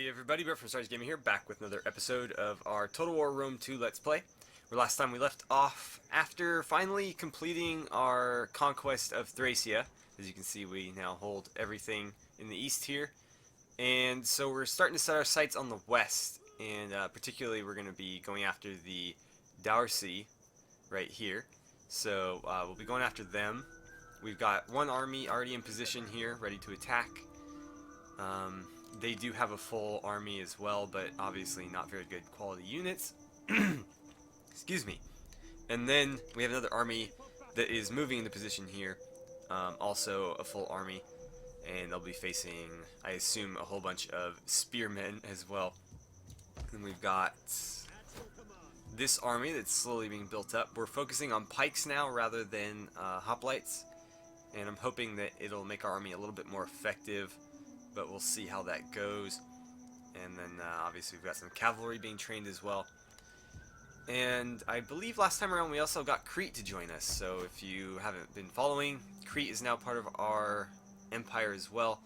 Hey everybody, Brett from AstartesGaming here, back with another episode of our Total War Rome 2 Let's Play. Where last time we left off after finally completing our conquest of Thracia. As you can see, we now hold everything in the east here. And so we're starting to set our sights on the west. And particularly we're going to be going after the Darcy right here. So we'll be going after them. We've got one army already in position here, ready to attack. They do have a full army as well, but obviously not very good quality units. Excuse me. And then we have another army that is moving into position here, also a full army, and they'll be facing, I assume, a whole bunch of spearmen as well. And we've got this army that's slowly being built up. We're focusing on pikes now rather than hoplites, and I'm hoping that it'll make our army a little bit more effective. But we'll see how that goes. And then obviously we've got some cavalry being trained as well. And I believe last time around we also got Crete to join us. So if you haven't been following, Crete is now part of our empire as well.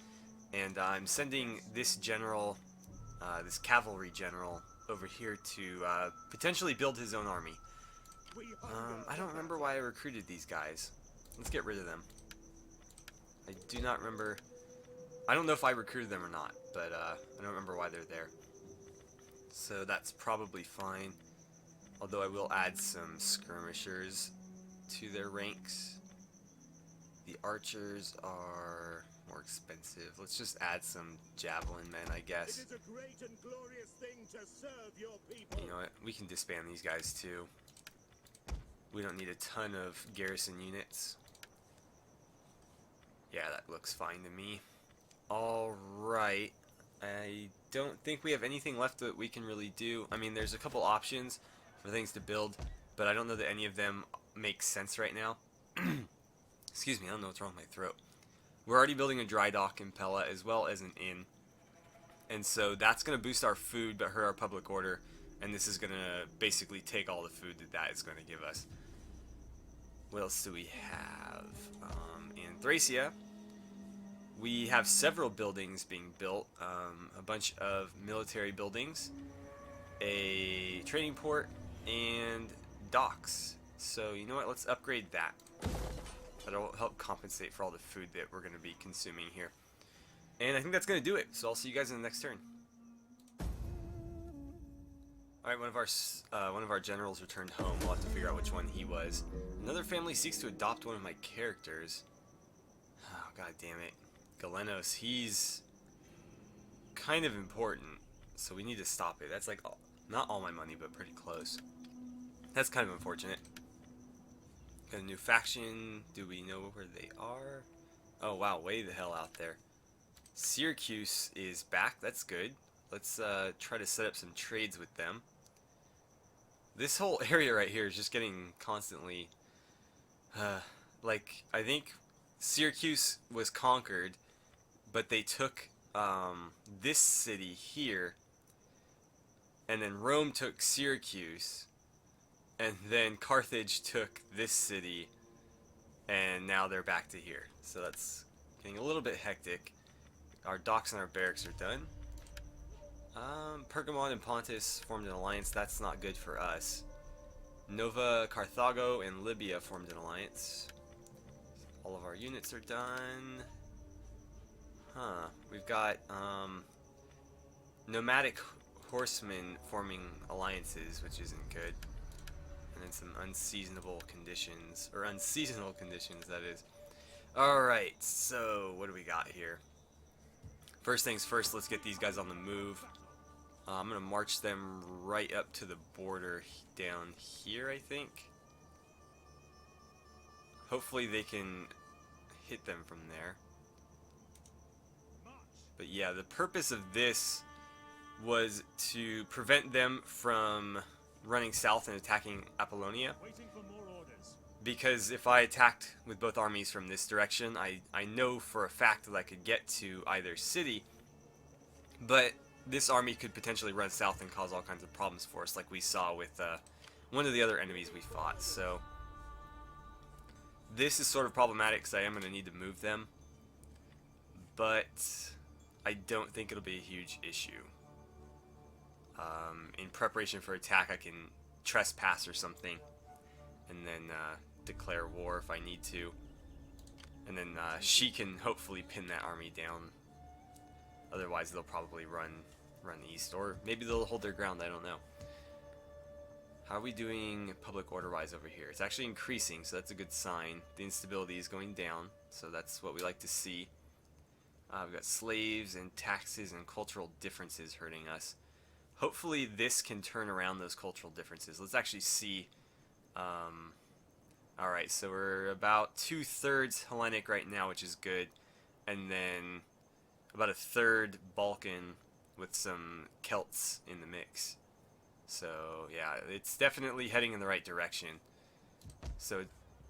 And I'm sending this general, this cavalry general, over here to potentially build his own army. I don't remember why I recruited these guys. Let's get rid of them. I do not remember. I don't know if I recruited them or not, but I don't remember why they're there. So that's probably fine. Although I will add some skirmishers to their ranks. The archers are more expensive. Let's just add some javelin men, I guess. It is a great and glorious thing to serve your people. You know what? We can disband these guys too. We don't need a ton of garrison units. Yeah, that looks fine to me. Alright, I don't think we have anything left that we can really do. I mean, there's a couple options for things to build, but I don't know that any of them make sense right now. Excuse me, I don't know what's wrong with my throat. We're already building a dry dock in Pella as well as an inn. And so that's going to boost our food but hurt our public order. And this is going to basically take all the food that is going to give us. What else do we have? In Thracia, we have several buildings being built, a bunch of military buildings, a trading port, and docks. So you know what, let's upgrade that. That'll help compensate for all the food that we're going to be consuming here. And I think that's going to do it, so I'll see you guys in the next turn. Alright, one of our generals returned home. We'll have to figure out which one he was. Another family seeks to adopt one of my characters. Oh, god damn it. Galenos, he's kind of important, so we need to stop it. That's like not all my money, but pretty close. That's kind of unfortunate. Got a new faction. Do we know where they are? Oh wow, way the hell out there. Syracuse is back. That's good. Let's try to set up some trades with them. This whole area right here is just getting constantly like, I think Syracuse was conquered, but they took this city here, and then Rome took Syracuse, and then Carthage took this city, and now they're back to here. So that's getting a little bit hectic. Our docks and our barracks are done. Pergamon and Pontus formed an alliance. That's not good for us. Nova, Carthago, and Libya formed an alliance. All of our units are done. Huh. We've got nomadic horsemen forming alliances, which isn't good. And then some unseasonable conditions, or unseasonal conditions, that is. Alright, so what do we got here? First things first, let's get these guys on the move. I'm going to march them right up to the border down here, I think. Hopefully they can hit them from there. But yeah, the purpose of this was to prevent them from running south and attacking Apollonia. Because if I attacked with both armies from this direction, I know for a fact that I could get to either city. But this army could potentially run south and cause all kinds of problems for us, like we saw with one of the other enemies we fought. So this is sort of problematic because I am going to need to move them. But I don't think it'll be a huge issue. in preparation for attack, I can trespass or something, and then declare war if I need to. And then she can hopefully pin that army down. Otherwise, they'll probably run east, or maybe they'll hold their ground. I don't know. How are we doing public order-wise over here? It's actually increasing, so that's a good sign. The instability is going down, so that's what we like to see. We've got slaves and taxes and cultural differences hurting us. Hopefully this can turn around those cultural differences. Let's actually see. Alright, so we're about 2/3 Hellenic right now, which is good. And then about 1/3 Balkan with some Celts in the mix. So, yeah, it's definitely heading in the right direction. So,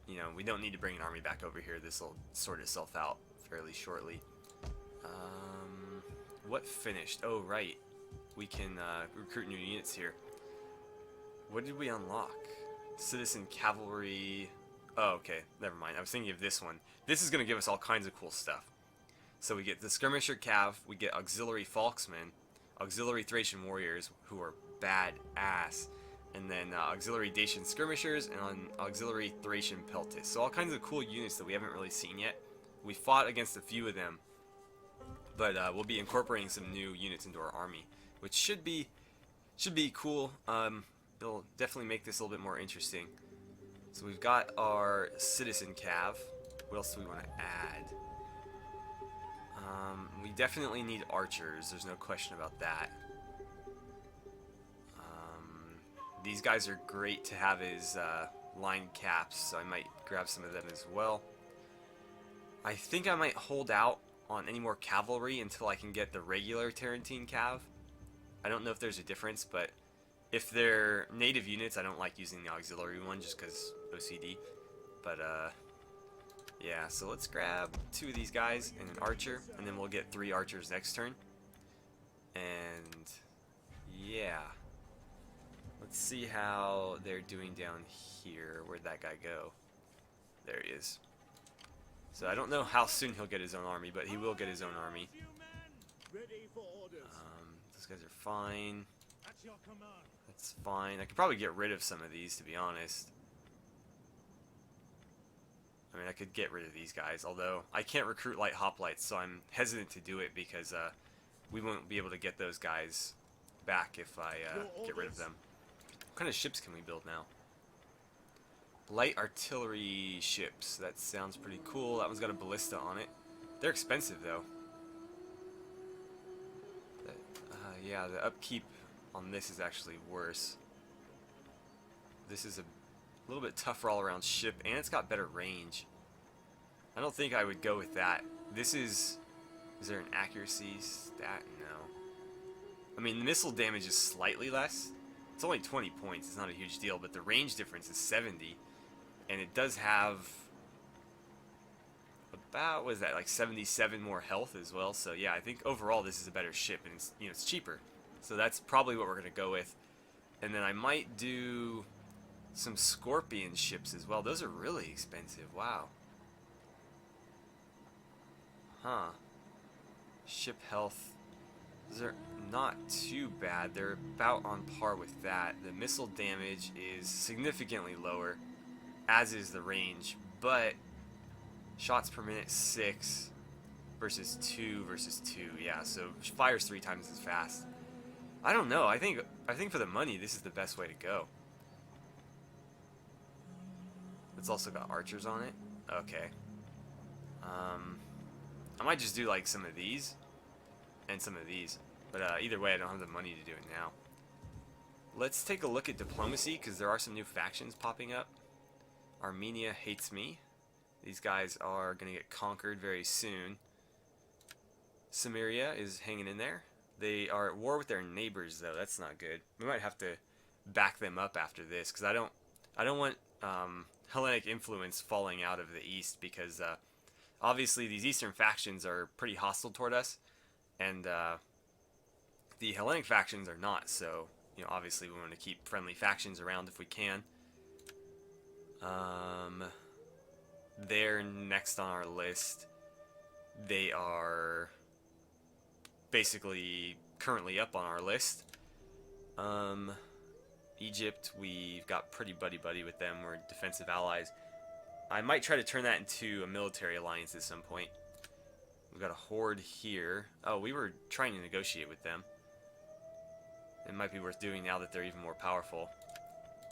you know, we don't need to bring an army back over here. This will sort itself out fairly shortly. What finished? Oh, right. We can recruit new units here. What did we unlock? Citizen Cavalry. Oh, okay. Never mind. I was thinking of this one. This is going to give us all kinds of cool stuff. So we get the Skirmisher Cav. We get Auxiliary Falksmen. Auxiliary Thracian Warriors, who are badass. And then Auxiliary Dacian Skirmishers and Auxiliary Thracian Peltis. So all kinds of cool units that we haven't really seen yet. We fought against a few of them. But we'll be incorporating some new units into our army, which should be cool. It'll definitely make this a little bit more interesting. So we've got our Citizen Cav. What else do we want to add? We definitely need archers. There's no question about that. These guys are great to have as line caps, so I might grab some of them as well. I think I might hold out on any more cavalry until I can get the regular Tarentine Cav. I don't know if there's a difference, but if they're native units, I don't like using the auxiliary one just because OCD. But yeah, so let's grab 2 of these guys and an archer, and then we'll get 3 archers next turn. And yeah, let's see how they're doing down here. Where'd that guy go? There he is. So I don't know how soon he'll get his own army, but he will get his own army. Those guys are fine. That's fine. I could probably get rid of some of these, to be honest. I mean, I could get rid of these guys, although I can't recruit light hoplites, so I'm hesitant to do it because we won't be able to get those guys back if I get rid of them. What kind of ships can we build now? Light artillery ships. That sounds pretty cool. That one's got a ballista on it. They're expensive, though. Yeah, the upkeep on this is actually worse. This is a little bit tougher all-around ship, and it's got better range. I don't think I would go with that. This is... Is there an accuracy stat? No. I mean, the missile damage is slightly less. It's only 20 points. It's not a huge deal, but the range difference is 70. And it does have about, what is that, like 77 more health as well. So yeah, I think overall this is a better ship, and it's, you know, it's cheaper. So that's probably what we're going to go with. And then I might do some Scorpion ships as well. Those are really expensive. Wow. Huh. Ship health. Those are not too bad. They're about on par with that. The missile damage is significantly lower, as is the range, but shots per minute 6 versus 2 versus 2. Yeah, so fires 3 times as fast. I don't know. I think for the money, this is the best way to go. It's also got archers on it. Okay. I might just do like some of these and some of these, but either way, I don't have the money to do it now. Let's take a look at diplomacy, because there are some new factions popping up. Armenia hates me. These guys are going to get conquered very soon. Samaria is hanging in there. They are at war with their neighbors, though. That's not good. We might have to back them up after this, because I don't want Hellenic influence falling out of the east, because obviously these eastern factions are pretty hostile toward us, and the Hellenic factions are not. So, you know, obviously we want to keep friendly factions around if we can. They're next on our list. They are basically currently up on our list. Egypt, we've got pretty buddy-buddy with them. We're defensive allies. I might try to turn that into a military alliance at some point. We've got a horde here. Oh, we were trying to negotiate with them. It might be worth doing now that they're even more powerful.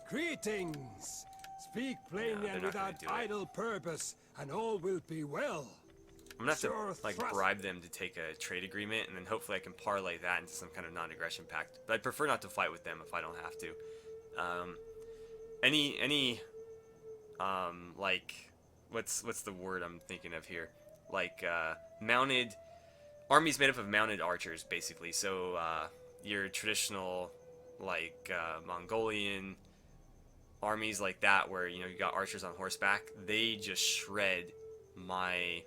Greetings! Speak plainly they're and not gonna without do it. idle purpose, and all will be well. I'm gonna have Sure, to like thrust. bribe them to take a trade agreement, and then hopefully I can parlay that into some kind of non-aggression pact. But I'd prefer not to fight with them if I don't have to. Like, what's the word I'm thinking of here? Like, mounted armies made up of mounted archers, basically. So your traditional like Mongolian armies like that, where you got archers on horseback, they just shred my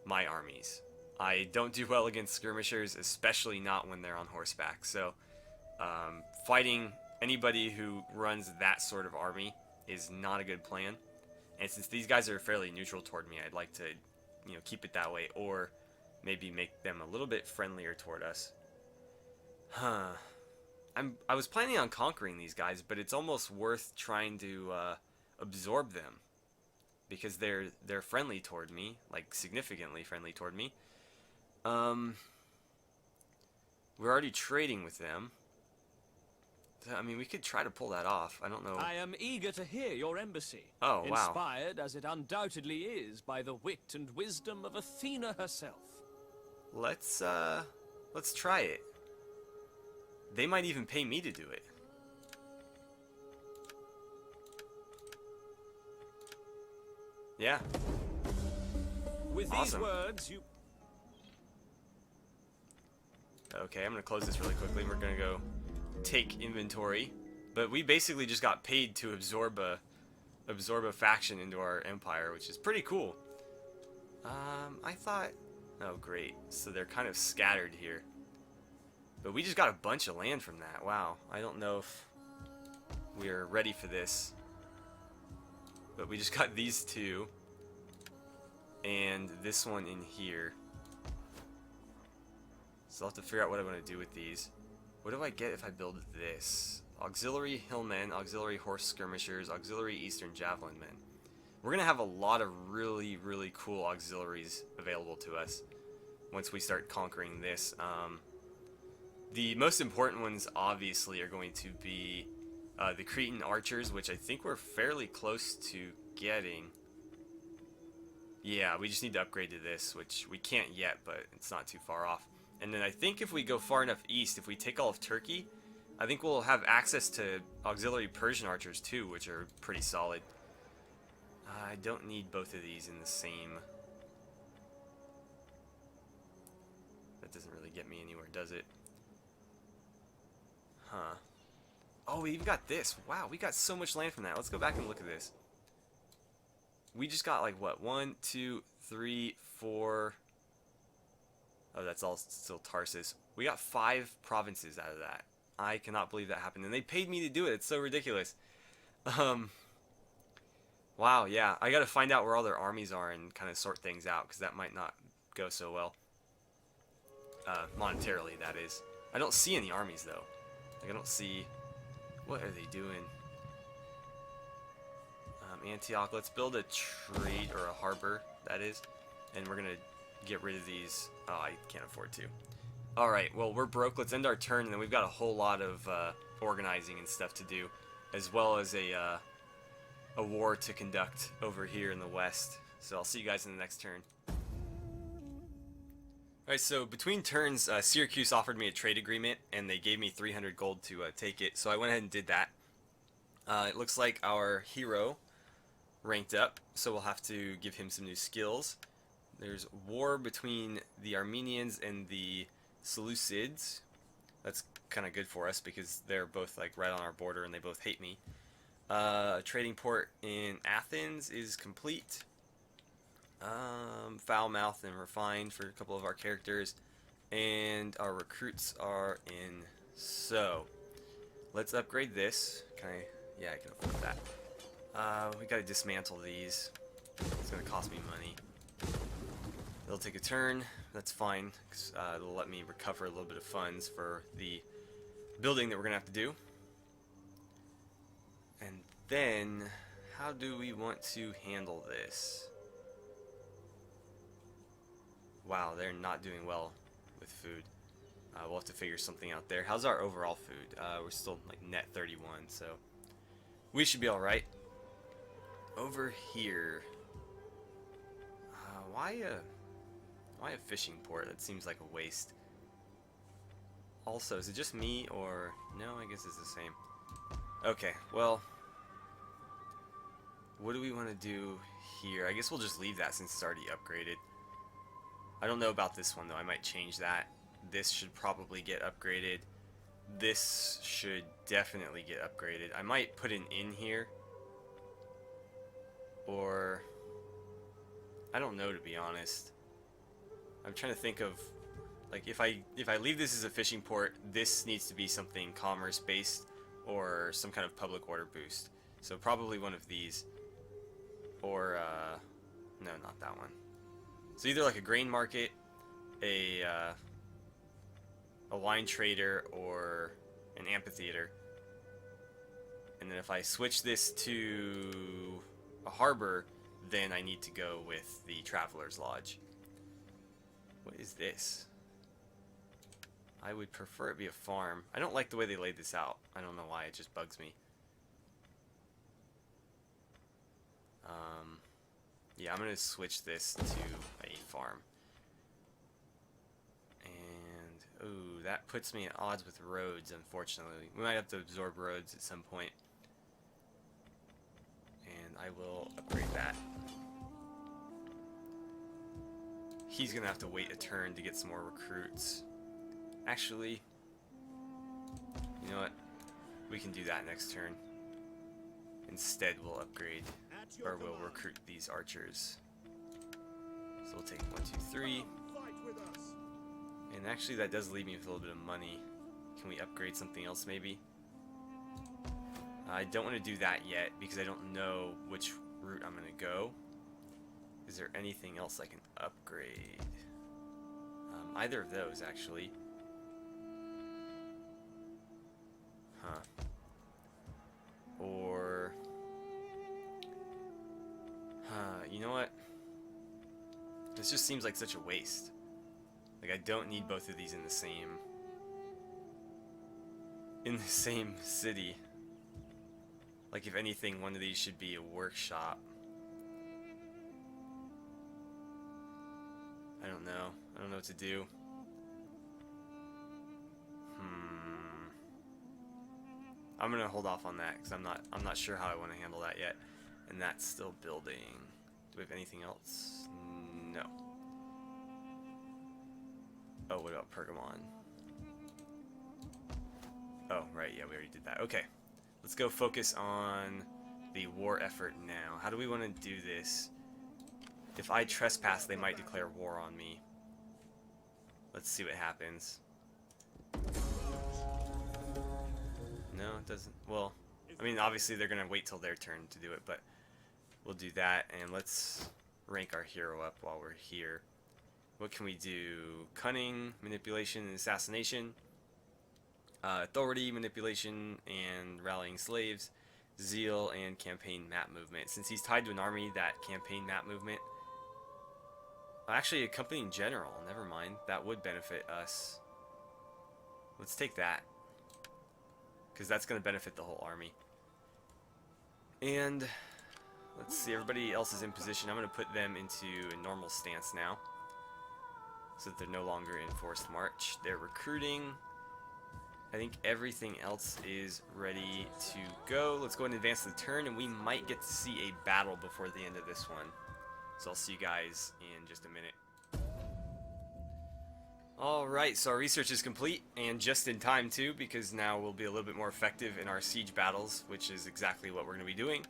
armies. I don't do well against skirmishers, especially not when they're on horseback. So fighting anybody who runs that sort of army is not a good plan. And since these guys are fairly neutral toward me, I'd like to keep it that way, or maybe make them a little bit friendlier toward us. I was planning on conquering these guys, but it's almost worth trying to absorb them, because they're friendly toward me, like significantly friendly toward me. We're already trading with them. I mean, we could try to pull that off. I don't know. I am eager to hear your embassy. Oh, wow. Inspired, as it undoubtedly is, by the wit and wisdom of Athena herself. Let's try it. They might even pay me to do it. Yeah. With Awesome. these words, you... Okay, I'm gonna close this really quickly. We're gonna go take inventory, but we basically just got paid to absorb a faction into our empire, which is pretty cool. I thought, oh great, so they're kind of scattered here, but we just got a bunch of land from that. Wow, I don't know if we're ready for this, but we just got these two and this one in here, so I'll have to figure out what I want to do with these. What do I get if I build this? Auxiliary hillmen, auxiliary horse skirmishers, auxiliary eastern javelin men. We're gonna have a lot of really, really cool auxiliaries available to us once we start conquering this. The most important ones obviously are going to be the Cretan archers, which I think we're fairly close to getting. Yeah, we just need to upgrade to this, which we can't yet, but it's not too far off. And then I think if we go far enough east, if we take all of Turkey, I think we'll have access to auxiliary Persian archers too, which are pretty solid. I don't need both of these in the same... That doesn't really get me anywhere, does it? Huh. Oh, we even got this. Wow, we got so much land from that. Let's go back and look at this. We just got like, what, 1, 2, 3, 4... Oh, that's all still Tarsus. We got 5 provinces out of that. I cannot believe that happened. And they paid me to do it. It's so ridiculous. Wow, yeah. I gotta find out where all their armies are and kind of sort things out, because that might not go so well. Monetarily, that is. I don't see any armies, though. Like, I don't see... What are they doing? Antioch. Let's build a trade, or a harbor, that is. And we're gonna get rid of these. Oh, I can't afford to. Alright, well, we're broke. Let's end our turn, and then we've got a whole lot of organizing and stuff to do, as well as a war to conduct over here in the west. So I'll see you guys in the next turn. Alright, so between turns, Syracuse offered me a trade agreement, and they gave me 300 gold to take it, so I went ahead and did that. It looks like our hero ranked up, so we'll have to give him some new skills. There's war between the Armenians and the Seleucids. That's kind of good for us because they're both like right on our border and they both hate me. A trading port in Athens is complete. Foul-mouthed and refined for a couple of our characters, and our recruits are in. So let's upgrade this. Can I? Yeah, I can afford that. We gotta dismantle these. It's gonna cost me money. It'll take a turn. That's fine, 'cause it'll let me recover a little bit of funds for the building that we're going to have to do. And then, how do we want to handle this? Wow, they're not doing well with food. We'll have to figure something out there. How's our overall food? We're still like net 31, so we should be alright. Over here, why a fishing port? That seems like a waste. Also, is it just me, or no? I guess it's the same. Okay, well, what do we want to do here? I guess we'll just leave that since it's already upgraded. I don't know about this one though. I might change that. This should probably get upgraded. This should definitely get upgraded. I might put an inn here. Or I don't know, to be honest. I'm trying to think of, like, if I leave this as a fishing port, this needs to be something commerce based or some kind of public order boost. So probably one of these, or no, not that one. So either like a grain market, a wine trader, or an amphitheater. And then if I switch this to a harbor, then I need to go with the Traveler's Lodge. What is this? I would prefer it be a farm. I don't like the way they laid this out. I don't know why, it just bugs me. Yeah, I'm gonna switch this to a farm. And ooh, that puts me at odds with roads, unfortunately. We might have to absorb roads at some point. And I will upgrade that. He's gonna have to wait a turn to get some more recruits. Actually, you know what? We can do that next turn. Instead, we'll upgrade, or we'll recruit these archers. So we'll take 1, 2, 3. And actually, that does leave me with a little bit of money. Can we upgrade something else, maybe? I don't want to do that yet because I don't know which route I'm going to go. Is there anything else I can upgrade? Either of those, actually. Huh. Or... you know what? This just seems like such a waste. Like, I don't need both of these in the same city. Like, if anything, one of these should be a workshop. I don't know. I don't know what to do. I'm gonna hold off on that because I'm not sure how I want to handle that yet. And that's still building. Do we have anything else? No. Oh, what about Pergamon? Oh, right, yeah, we already did that. Okay. Let's go focus on the war effort now. How do we want to do this? If I trespass, they might declare war on me. Let's see what happens. No, it doesn't. Well, I mean, obviously they're going to wait till their turn to do it, but we'll do that, and let's rank our hero up while we're here. What can we do? Cunning, manipulation, and assassination. Authority, manipulation, and rallying slaves. Zeal, and campaign map movement. Since he's tied to an army, that campaign map movement... Actually, accompanying general. Never mind. That would benefit us. Let's take that. Because that's going to benefit the whole army. And... let's see, everybody else is in position. I'm going to put them into a normal stance now. So that they're no longer in forced march. They're recruiting. I think everything else is ready to go. Let's go ahead and advance the turn, and we might get to see a battle before the end of this one. So I'll see you guys in just a minute. Alright, so our research is complete, and just in time too, because now we'll be a little bit more effective in our siege battles, which is exactly what we're going to be doing.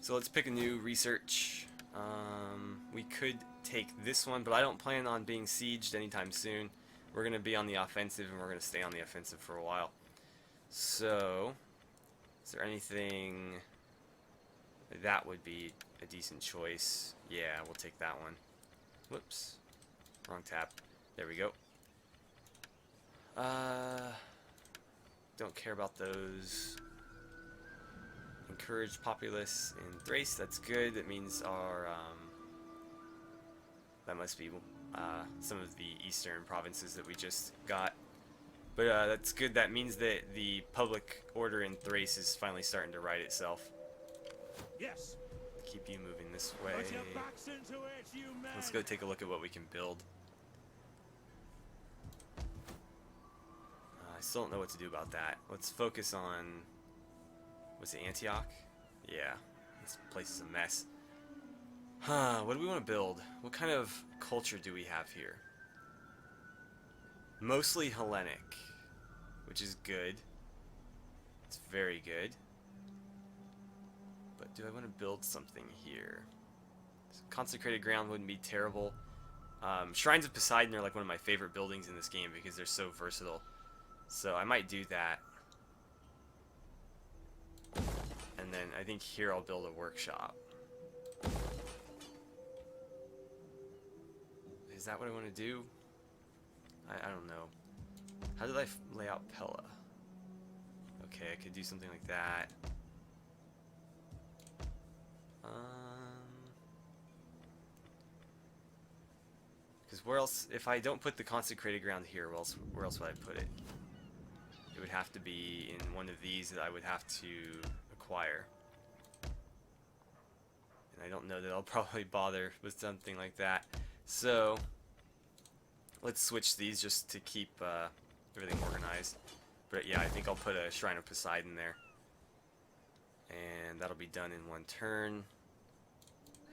So let's pick a new research. We could take this one, but I don't plan on being sieged anytime soon. We're going to be on the offensive, and we're going to stay on the offensive for a while. So, is there anything that would be a decent choice? Yeah, we'll take that one. Whoops. Wrong tab. There we go. don't care about those. Encourage populace in Thrace. That's good. That means our that must be some of the eastern provinces that we just got. But that's good. That means that the public order in Thrace is finally starting to right itself. Yes. Keep you moving this way. Put your backs into it, you men. Let's go take a look at what we can build. I still don't know what to do about that. Let's focus on... Was it Antioch? Yeah. This place is a mess. Huh, what do we want to build? What kind of culture do we have here? Mostly Hellenic, which is good. It's very good. But do I want to build something here? Consecrated ground wouldn't be terrible. Shrines of Poseidon are like one of my favorite buildings in this game because they're so versatile. So I might do that. And then I think here I'll build a workshop. Is that what I want to do? I don't know. How did I lay out Pella? Okay, I could do something like that. Because where else, if I don't put the consecrated ground here, where else would I put it? It would have to be in one of these that I would have to acquire. And I don't know that I'll probably bother with something like that. So, let's switch these just to keep everything organized. But yeah, I think I'll put a Shrine of Poseidon there. And that'll be done in one turn.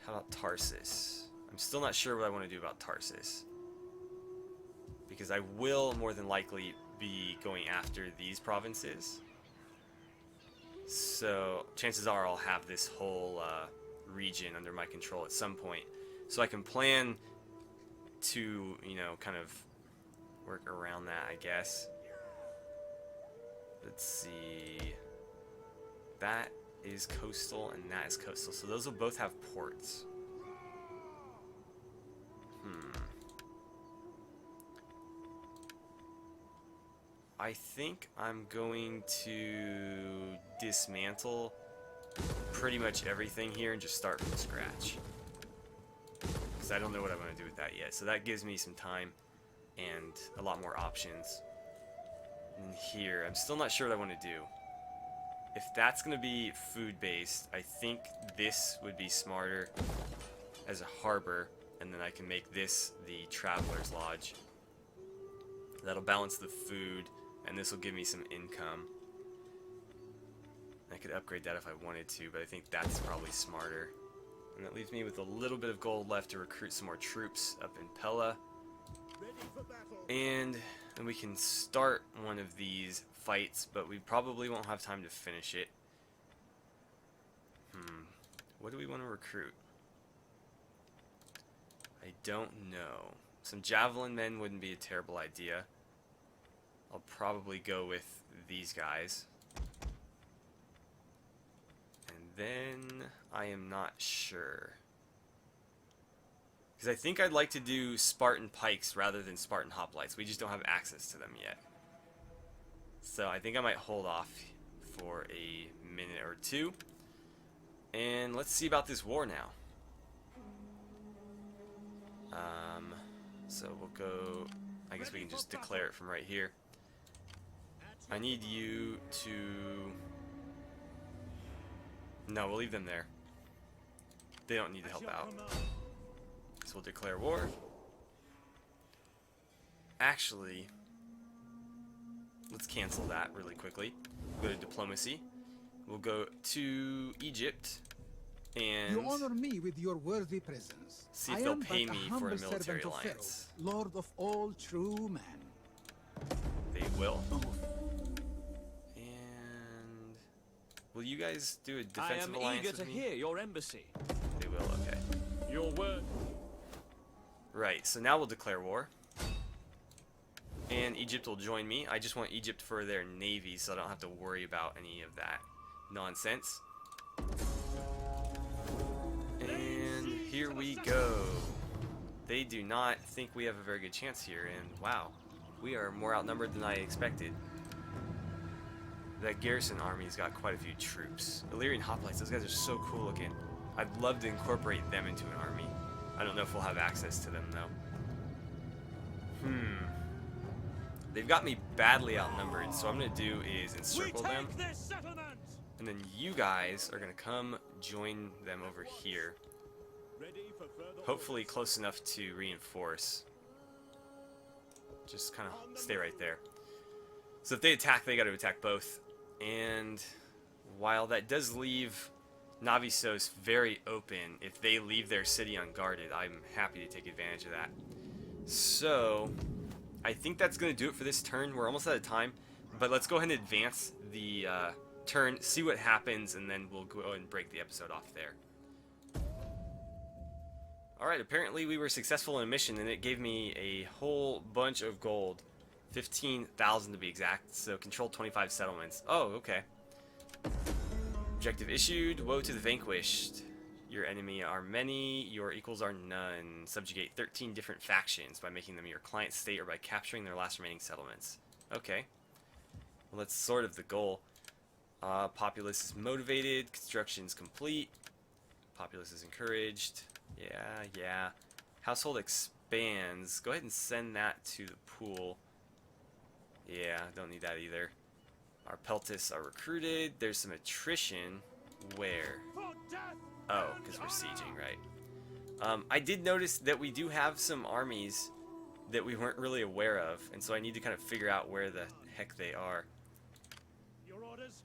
How about Tarsus? I'm still not sure what I want to do about Tarsus. Because I will more than likely be going after these provinces. So chances are I'll have this whole region under my control at some point. So I can plan to, you know, kind of work around that, I guess. Let's see. That is coastal and that is coastal. So those will both have ports. I think I'm going to dismantle pretty much everything here and just start from scratch. Because I don't know what I'm going to do with that yet. So that gives me some time and a lot more options. And here, I'm still not sure what I want to do. If that's going to be food-based, I think this would be smarter as a harbor. And then I can make this the Traveler's Lodge. That'll balance the food. And this will give me some income. I could upgrade that if I wanted to, but I think that's probably smarter. And that leaves me with a little bit of gold left to recruit some more troops up in Pella. Ready for battle. And we can start one of these fights, but we probably won't have time to finish it. What do we want to recruit? I don't know. Some javelin men wouldn't be a terrible idea. I'll probably go with these guys. And then I am not sure. Because I think I'd like to do Spartan pikes rather than Spartan hoplites. We just don't have access to them yet. So I think I might hold off for a minute or two. And let's see about this war now. So we'll go... I guess we can just declare it from right here. I need you to... No, we'll leave them there. They don't need to help out. So we'll declare war. Actually, let's cancel that really quickly. Go to diplomacy. We'll go to Egypt and You honor me with your worthy presence. see if I they'll am pay but me a for a humble military servant of alliance. Pharaoh, Lord of all true men. They will. And will you guys do a I defensive am alliance eager to with me? hear your embassy. They will, okay. Your word. Right, so now we'll declare war. And Egypt will join me. I just want Egypt for their navy, so I don't have to worry about any of that nonsense. And here we go. They do not think we have a very good chance here, and wow, we are more outnumbered than I expected. that garrison army's got quite a few troops. Illyrian hoplites, those guys are so cool looking. I'd love to incorporate them into an army. I don't know if we'll have access to them though. They've got me badly outnumbered, so what I'm gonna do is encircle them. And then you guys are gonna come join them over here. Hopefully close enough to reinforce. Just kind of stay right there. So if they attack, they got to attack both. And while that does leave Navisos very open, if they leave their city unguarded, I'm happy to take advantage of that. So I think that's going to do it for this turn. We're almost out of time, but let's go ahead and advance the turn, see what happens, and then we'll go and break the episode off there. Alright, apparently we were successful in a mission, and it gave me a whole bunch of gold. 15,000 to be exact, so control 25 settlements. Oh, okay. Objective issued. Woe to the vanquished. Your enemy are many, your equals are none. Subjugate 13 different factions by making them your client state or by capturing their last remaining settlements. Okay. Well, that's sort of the goal. Populace is motivated. Construction's complete. Populace is encouraged. Yeah. Household expands. Go ahead and send that to the pool. Yeah, don't need that either. Our peltists are recruited. There's some attrition. Where? Oh, because we're sieging, right? I did notice that we do have some armies that we weren't really aware of, and so I need to kind of figure out where the heck they are. Your orders?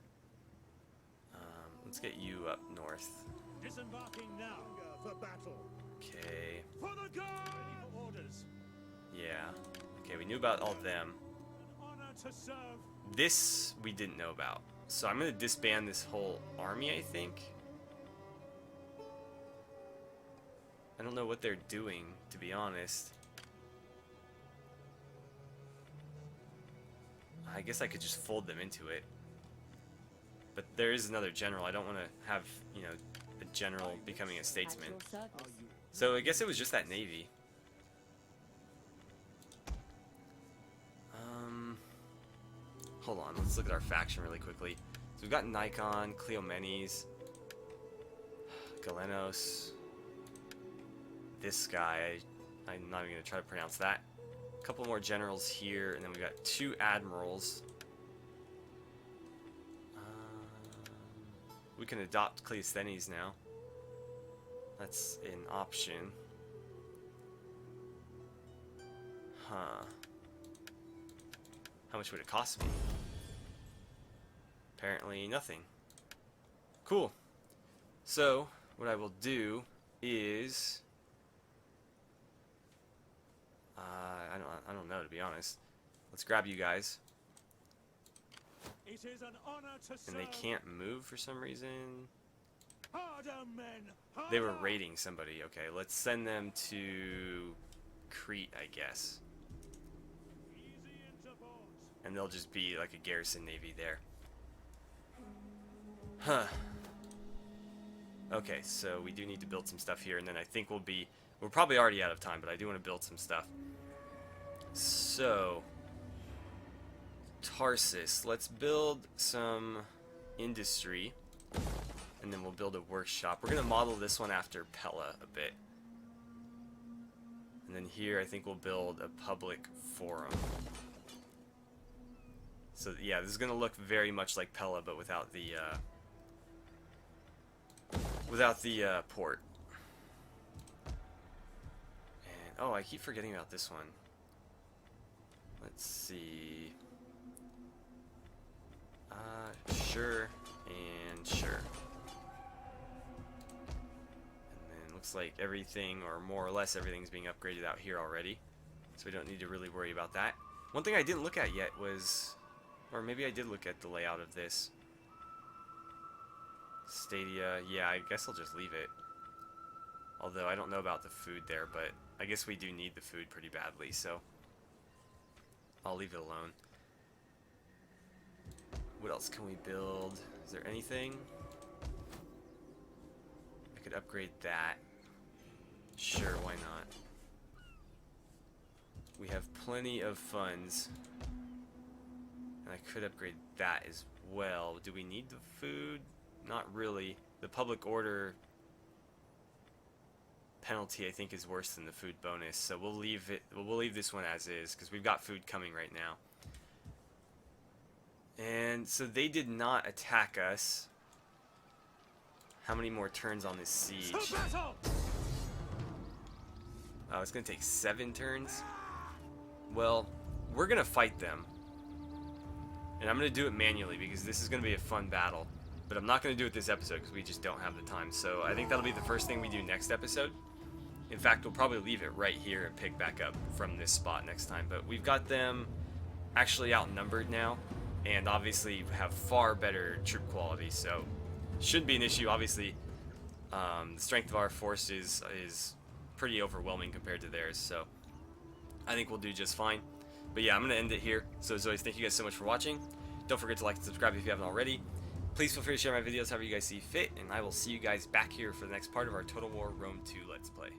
Let's get you up north. Disembarking now for battle. Okay. For the guard! Ready for orders. Yeah. Okay, we knew about all of them. An honor to serve. This we didn't know about. So I'm going to disband this whole army, I think. I don't know what they're doing, to be honest. I guess I could just fold them into it. But there is another general. I don't want to have, you know, a general becoming a statesman. So I guess it was just that navy. Hold on, let's look at our faction really quickly. So we've got Nikon, Cleomenes, Galenos, this guy, I'm not even going to try to pronounce that. A couple more generals here, and then we've got 2 admirals. We can adopt Cleisthenes now. That's an option. Huh. How much would it cost me? Apparently nothing. Cool. So, what I will do is... I don't know, to be honest. Let's grab you guys. It is an honor to serve. And they can't move for some reason. Harder, men. Harder. They were raiding somebody. Okay, let's send them to Crete, I guess. Easy intervals. And they'll just be like a garrison navy there. Huh. Okay, so we do need to build some stuff here, and then I think we're probably already out of time, but I do want to build some stuff. So, Tarsus, let's build some industry, and then we'll build a workshop. We're going to model this one after Pella a bit. And then here I think we'll build a public forum. So yeah, this is going to look very much like Pella, but without the port. And oh, I keep forgetting about this one. Let's see. Sure and sure. And then looks like everything, or more or less everything's being upgraded out here already. So we don't need to really worry about that. One thing I didn't look at yet was, or maybe I did look at the layout of this. Stadia, yeah, I guess I'll just leave it. Although I don't know about the food there, but I guess we do need the food pretty badly, so I'll leave it alone. What else can we build? Is there anything? I could upgrade that. Sure, why not? We have plenty of funds. And I could upgrade that as well. Do we need the food? Not really. The public order penalty, I think, is worse than the food bonus, so we'll leave it. We'll leave this one as is because we've got food coming right now. And so they did not attack us. How many more turns on this siege? Oh, it's gonna take 7 turns. Well, we're gonna fight them, and I'm gonna do it manually because this is gonna be a fun battle. But I'm not gonna do it this episode because we just don't have the time. So I think that'll be the first thing we do next episode. In fact, we'll probably leave it right here and pick back up from this spot next time. But we've got them actually outnumbered now, and obviously have far better troop quality, so shouldn't be an issue. Obviously, the strength of our force is pretty overwhelming compared to theirs, so I think we'll do just fine. But yeah, I'm going to end it here. So as always, thank you guys so much for watching. Don't forget to like and subscribe if you haven't already. Please feel free to share my videos however you guys see fit, and I will see you guys back here for the next part of our Total War Rome 2 Let's Play.